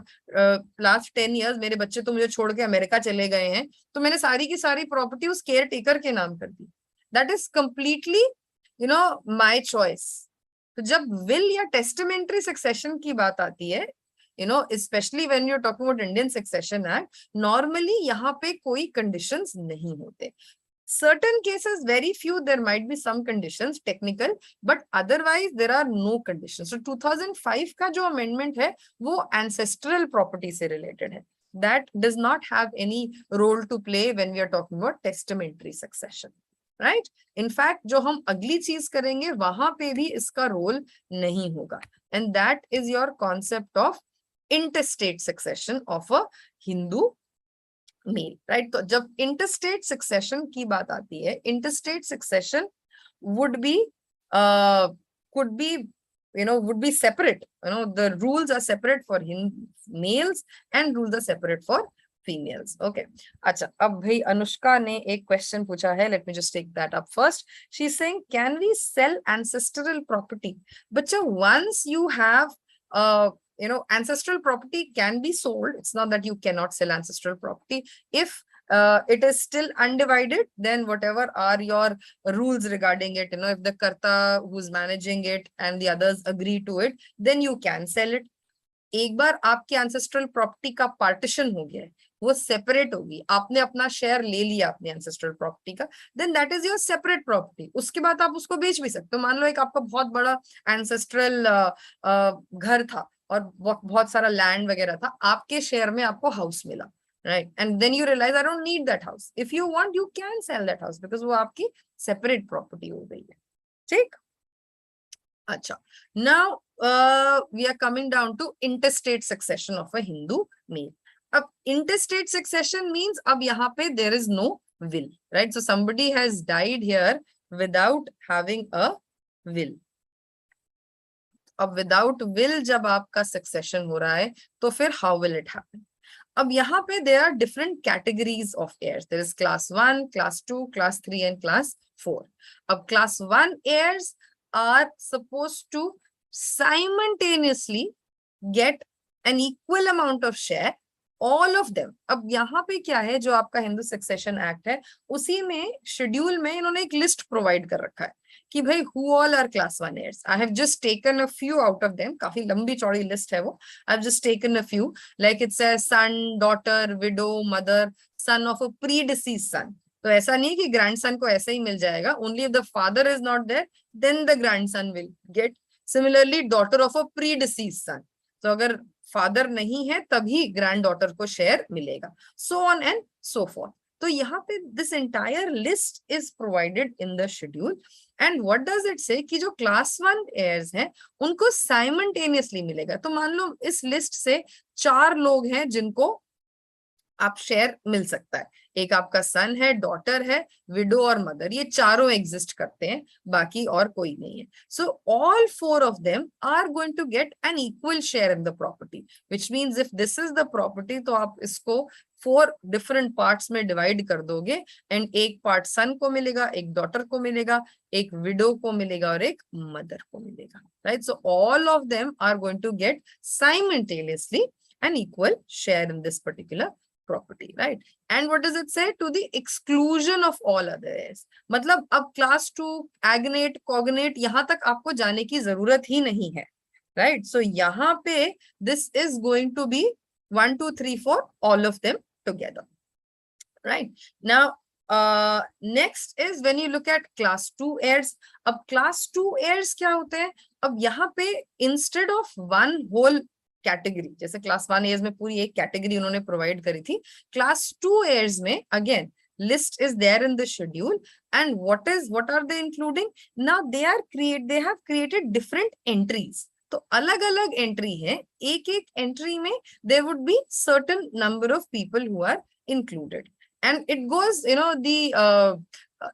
last 10 years, मेरे बच्चे तो मुझे छोड़ के अमेरिका चले गए हैं, तो मैंने सारी की सारी प्रॉपर्टी उस केयर टेकर के नाम कर दी। That is completely my choice. तो जब विल या टेस्टामेंटरी सक्सेशन की बात आती है, especially when you're talking about Indian Succession Act, normally यहाँ पे कोई conditions नहीं होते। Certain cases, very few, there might be some conditions, technical, but otherwise there are no conditions. So 2005 का जो amendment है, वो ancestral property से related है. That does not have any role to play when we are talking about testamentary succession. Right? In fact, जो हम अगली चीज करेंगे, वहां पे भी इसका role नहीं होगा. And that is your concept of intestate succession of a Hindu male, right? तो जब intestate succession की बात आती है, intestate succession would be could be would be separate. The rules are separate for males and rules are separate for females. Okay. अच्छा, अब भाई अनुष्का ने एक क्वेश्चन पूछा है. Let me just take that up first. She's saying, can we sell ancestral property? Bachcha, once you have ancestral property can be sold. It's not that you cannot sell ancestral property. If it is still undivided, then whatever are your rules regarding it, if the karta who's managing it and the others agree to it, then you can sell it. एक बार आपकी ancestral property का partition हो गया है, वो separate होगी, आपने अपना share ले लिया अपने ancestral property का, then that is your separate property. उसके बाद आप उसको बेच भी सकते हो। मान लो एक आपका बहुत बड़ा ancestral घर था और बहुत सारा लैंड वगैरह था, आपके शेयर में आपको हाउस मिला, right? And then you realise I don't need that house, if you want you can sell that house because वो आपकी सेपरेट प्रॉपर्टी हो गई है। ठीक, अच्छा, now we are coming down to intestate succession of a Hindu male. अब intestate succession means अब यहाँ पे there is no will, right? So somebody has died here without having a will. अब विदाउट विल जब आपका सक्सेशन हो रहा है तो फिर हाउ विल इट हैपन? अब यहाँ पे there are different categories of heirs. There is class 1, class 2, class 3 and class 4. अब class 1 heirs are supposed to simultaneously get an equal amount of share, all of them. अब यहाँ पे क्या है, जो आपका हिंदू सक्सेशन एक्ट है उसी में शेड्यूल में इन्होंने एक लिस्ट प्रोवाइड कर रखा है कि भाई who all are class 1 heirs. I have just taken a few out of them. काफी लंबी चौड़ी लिस्ट है वो. I've just taken a few. Like it says son, daughter, widow, mother, son of a predeceased son. तो ऐसा नहीं कि grandson को ऐसे ही मिल जाएगा. Only if the father is not there, then the grandson will get. Similarly, daughter of a predeceased son. तो अगर father नहीं है तभी ग्रैंड डॉटर को शेयर मिलेगा, सो ऑन एंड सो फोर्थ। तो यहाँ पे this entire list is provided in the schedule and what does it से कि जो क्लास 1 heirs हैं उनको साइमल्टेनियसली मिलेगा। तो मान लो इस लिस्ट से 4 लोग हैं जिनको आप शेयर मिल सकता है, एक आपका सन है, डॉटर है, विडो और मदर, ये चारों एग्जिस्ट करते हैं, बाकी और कोई नहीं है। So all 4 of them are going to get an equal share in the property, which means if this is the property तो आप इसको 4 डिफरेंट पार्ट्स में डिवाइड कर दोगे एंड एक पार्ट सन को मिलेगा, एक डॉटर को मिलेगा, एक विडो को मिलेगा और एक मदर को मिलेगा, right? So all of them are going to get simultaneously an equal share in this particular property, right? And what does it say? To the exclusion of all other heirs. मतलब अब class 2 agnate cognate यहाँ तक आपको जाने की जरूरत ही नहीं है, right? So यहाँ पे this is going to be 1 2 3 4 all of them together, right? Now next is when you look at class 2 heirs. अब class 2 heirs क्या होते हैं? अब यहाँ पे instead of one whole category, जैसे क्लास 1 एयर्स में पूरी एक कैटेगरी उन्होंने प्रोवाइड करी थी, क्लास 2 एयर्स में again list is there in the schedule and what are they including? Now they have created different entries. तो अलग अलग एंट्री है, एक एक एंट्री में there would be certain number of people who are included and it goes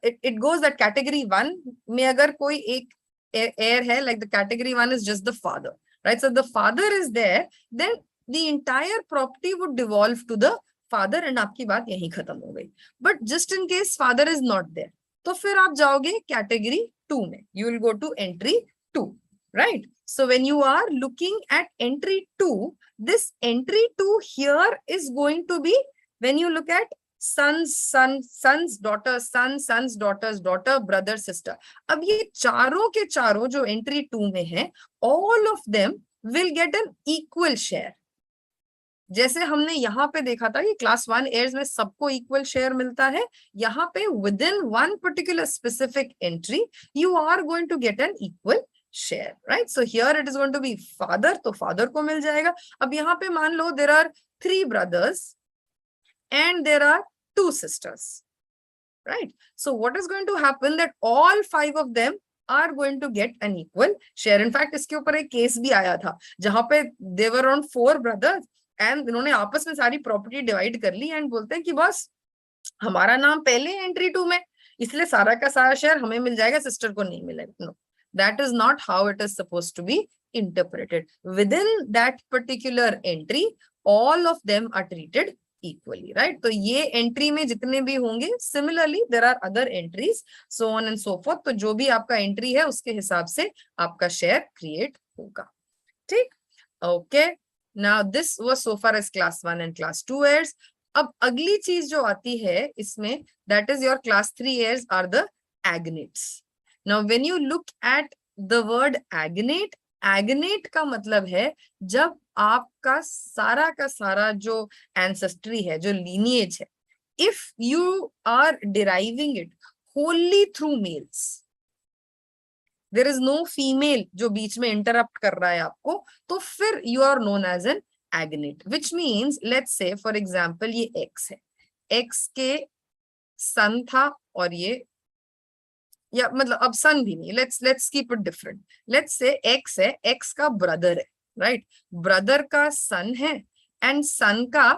it goes that category 1 में अगर कोई एक हेयर है, like the category 1 is just the father, right? So the father is there, then the entire property would devolve to the father and आपकी बात यहीं खत्म हो गई. But just in case father is not there, तो फिर आप जाओगे कैटेगरी 2 में. You will go to entry 2, right? So when you are looking at entry 2, this entry 2 here is going to be when you look at sons, daughters, sons, daughters, daughter, brother, sister. अब ये चारों के चारों जो entry 2 में है, all of them will get an equal share. जैसे हमने यहाँ पे देखा था कि क्लास 1 एयर्स में सबको इक्वल शेयर मिलता है, यहाँ पे with in one particular specific entry you are going to get an equal share, right? So here it is going to be father, तो फादर को मिल जाएगा. अब यहाँ पे मान लो there are 3 brothers and there are 2 sisters, right? So what is going to happen that all 5 of them are going to get an equal share. In fact, इसके ऊपर एक केस भी आया था जहां पे there were around 4 brothers and इन्होंने आपस में सारी प्रॉपर्टी डिवाइड कर ली एंड बोलते हैं कि बस हमारा नाम पहले एंट्री 2 में, इसलिए सारा का सारा शेयर हमें मिल जाएगा, सिस्टर को नहीं मिलेगा. No, that is not how it is supposed to be interpreted. Within that particular entry, all of them are treated equally, right? तो ये एंट्री में जितने भी होंगे, similarly there are other entries, so on and so forth. तो जो भी आपका एंट्री है उसके हिसाब से आपका शेयर क्रिएट होगा. ठीक, okay. Now this was so far as class 1 and class 2 heirs. अब अगली चीज जो आती है इसमें, that is your class 3 heirs are the agnates. Now when you look at the word agnate, agnate का मतलब है जब आपका सारा का सारा जो एंसेस्ट्री है, जो लीनिएज है, if you are deriving it only through males, there is no female जो बीच में इंटरप्ट कर रहा है आपको, तो फिर you are known as an agnate. Which means let's say for example ये एक्स है, एक्स के सन था और ये, या मतलब अब सन भी नहीं, let's keep it different. Let's say x है, एक्स का ब्रदर है, राइट? ब्रदर का सन है एंड सन का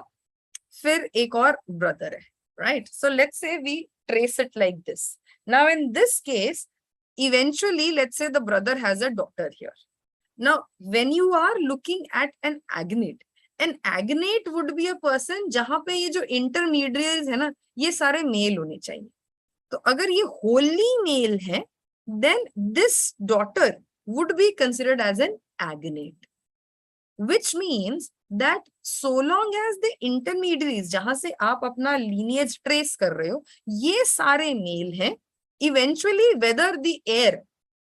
फिर एक और ब्रदर है, right? So let's say we trace it like this. Now in this case eventually let's say the brother has a daughter here. Now when you are looking at an agnate would be a person जहां पे ये जो intermediaries है ना, ये सारे mail होने चाहिए. तो अगर ये wholly male है, then this daughter would be considered as an agnate, which means that so long as the intermediaries जहां से आप अपना lineage trace कर रहे हो, ये सारे मेल हैं, इवेंचुअली वेदर द एयर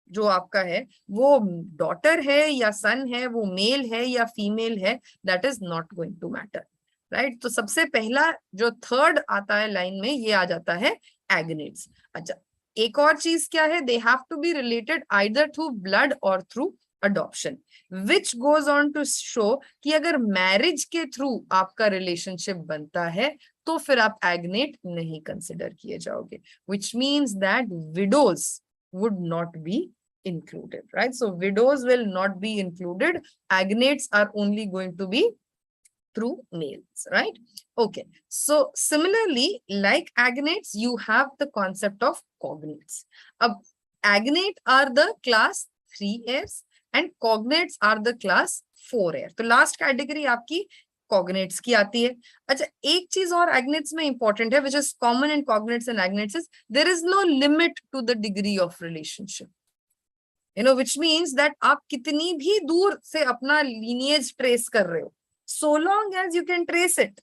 जो आपका है वो डॉटर है या सन है, वो मेल है या फीमेल है, that is not going to matter, right? तो सबसे पहला जो थर्ड आता है लाइन में, ये आ जाता है एग्नेट्स. अच्छा, एक और चीज क्या है, they have to be related either through blood और through adoption, which goes on to show कि अगर मैरिज के थ्रू आपका रिलेशनशिप बनता है तो फिर आप एग्नेट नहीं कंसिडर किए जाओगे, which means that widows would not be included, right? So widows will not be included. Agnates are only going to be through males, right? Okay. So similarly, like agnates, you have the concept of cognates. Agnate are the class 3 heirs and cognates are the class 4 heirs. तो last category आपकी कॉग्नेट्स की आती है. अच्छा, एक चीज और एग्नेट्स में इंपॉर्टेंट है, which is common in cognates and agnates, is there is no limit to the degree of relationship, you know, which means that आप कितनी भी दूर से अपना लीनिएज ट्रेस कर रहे हो, so long as you can trace it,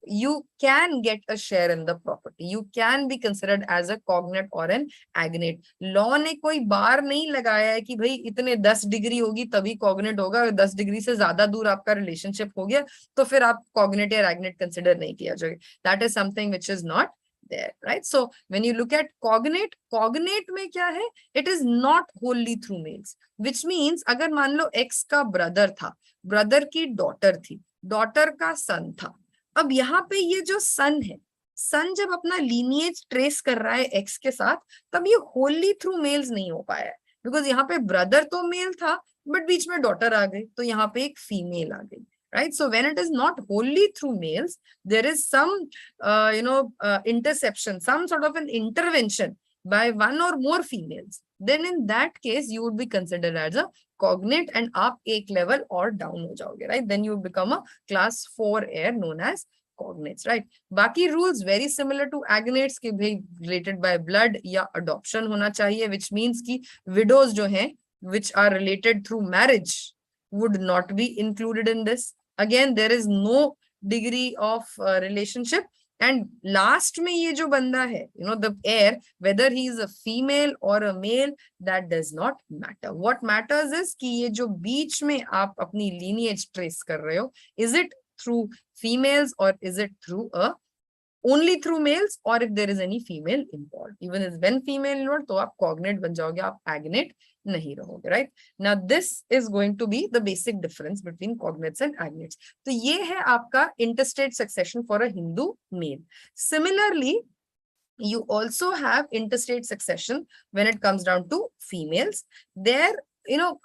you can get a share in the property. You can be considered as a cognate or an agnate. Law ने कोई बार नहीं लगाया है कि भाई इतने 10 डिग्री होगी तभी cognate होगा, 10 डिग्री से ज्यादा दूर आपका relationship हो गया तो फिर आप cognate या agnate consider नहीं किया जाएगा. That is something which is not there, right? So when you look at cognate में क्या है? It is not wholly through males, which means अगर मान लो X का brother था, brother की daughter थी, daughter का son था. अब यहाँ पे ये जो son है, son जब अपना lineage trace कर रहा है X के साथ, तब ये wholly through males नहीं हो पाया है, because यहाँ पे brother तो male था, but बीच में daughter आ गई, तो यहाँ पे एक female आ गई. Right? So when it is not wholly through males, there is some, interception, some sort of an intervention by one or more females. Then in that case, you would be considered as a cognate and आप एक level or down हो जाओगे, right? Then you become a class 4 heir known as cognates, right? बाकी rules very similar to agnates के भी related by blood या adoption होना चाहिए, which means कि widows जो हैं, which are related through marriage, would not be included in this. Again, there is no degree of relationship. And last में ये जो बंदा है, the heir, whether he is a female or a male, that does not matter. What matters is कि ये जो बीच में आप अपनी lineage trace कर रहे हो, is it through females or is it through only through males, or if there is any female involved. Even if when female involved, तो आप cognate बन जाओगे, आप agnate नहीं रहोगे, right? Now this is going to be the basic difference between cognates and agnates. तो ये है आपका interstate succession for a Hindu male. Similarly, you also have interstate succession when it comes down to females. There,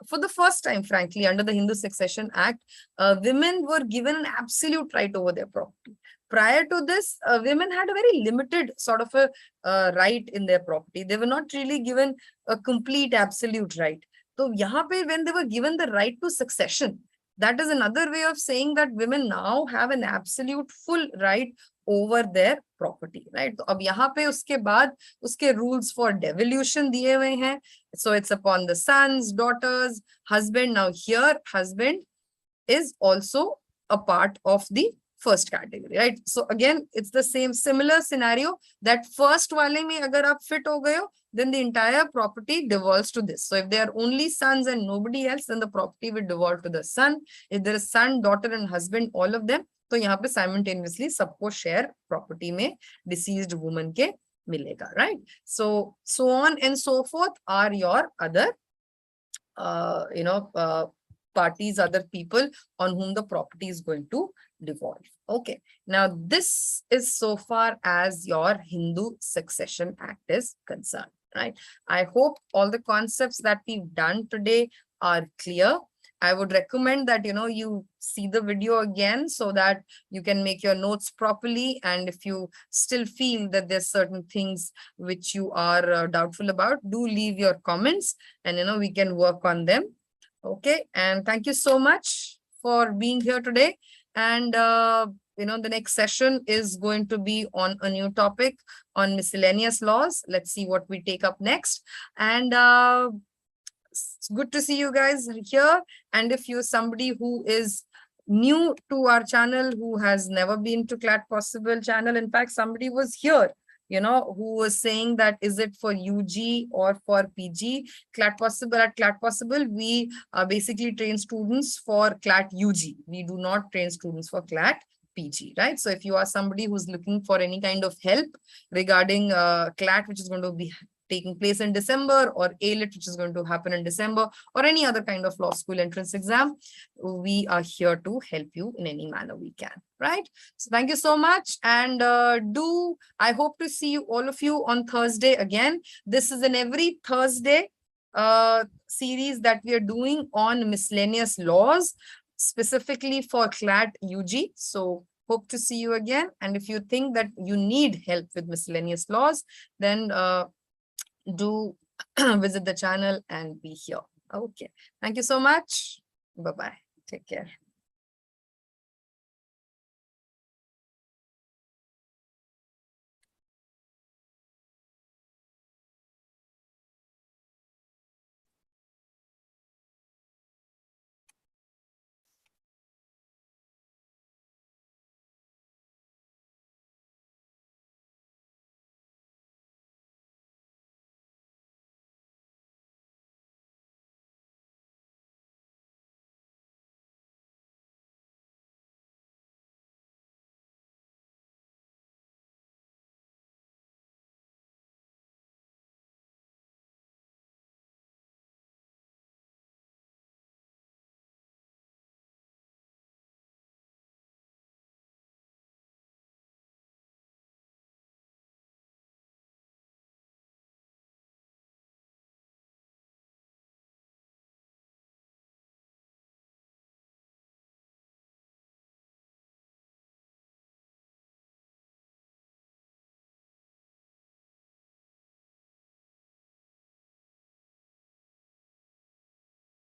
for the first time, frankly, under the Hindu Succession Act, women were given an absolute right over their property. Prior to this, women had a very limited sort of a right in their property. They were not really given a complete absolute right. So यहाँ पे when they were given the right to succession, that is another way of saying that women now have an absolute full right over their property, right? तो अब यहाँ पे उसके बाद उसके rules for devolution दिए हुए हैं. So it's upon the sons, daughters, husband. Now here, husband is also a part of the first category, right? So again, it's the similar scenario that first wale mein agar aap fit ho gaye ho, then the entire property devolves to this. So if they are only sons and nobody else, then the property will devolve to the son. If there is son, daughter and husband, all of them, तो यहाँ पे simultaneously सबको share property में deceased woman के मिलेगा, right? So on and so forth are your other, parties, other people on whom the property is going to devolve. Okay, now this is so far as your Hindu Succession Act is concerned, right? I hope all the concepts that we've done today are clear. I would recommend that, you see the video again so that you can make your notes properly. And if you still feel that there's certain things which you are doubtful about, do leave your comments and, we can work on them. Okay, and thank you so much for being here today. And, the next session is going to be on a new topic on miscellaneous laws. Let's see what we take up next. And it's good to see you guys here. And if you're somebody who is new to our channel, who has never been to Clat Possible channel, in fact, somebody was here, who was saying that, is it for UG or for PG? Clat Possible, we basically train students for Clat UG. We do not train students for Clat PG, right? So if you are somebody who's looking for any kind of help regarding Clat, which is going to be taking place in December, or AILET, which is going to happen in December, or any other kind of law school entrance exam, we are here to help you in any manner we can, right? So thank you so much. And I hope to see all of you on Thursday again. This is an every Thursday series that we are doing on miscellaneous laws, specifically for Clat UG. So hope to see you again. And if you think that you need help with miscellaneous laws, then do visit the channel and be here. Okay. Thank you so much. Bye-bye. Take care.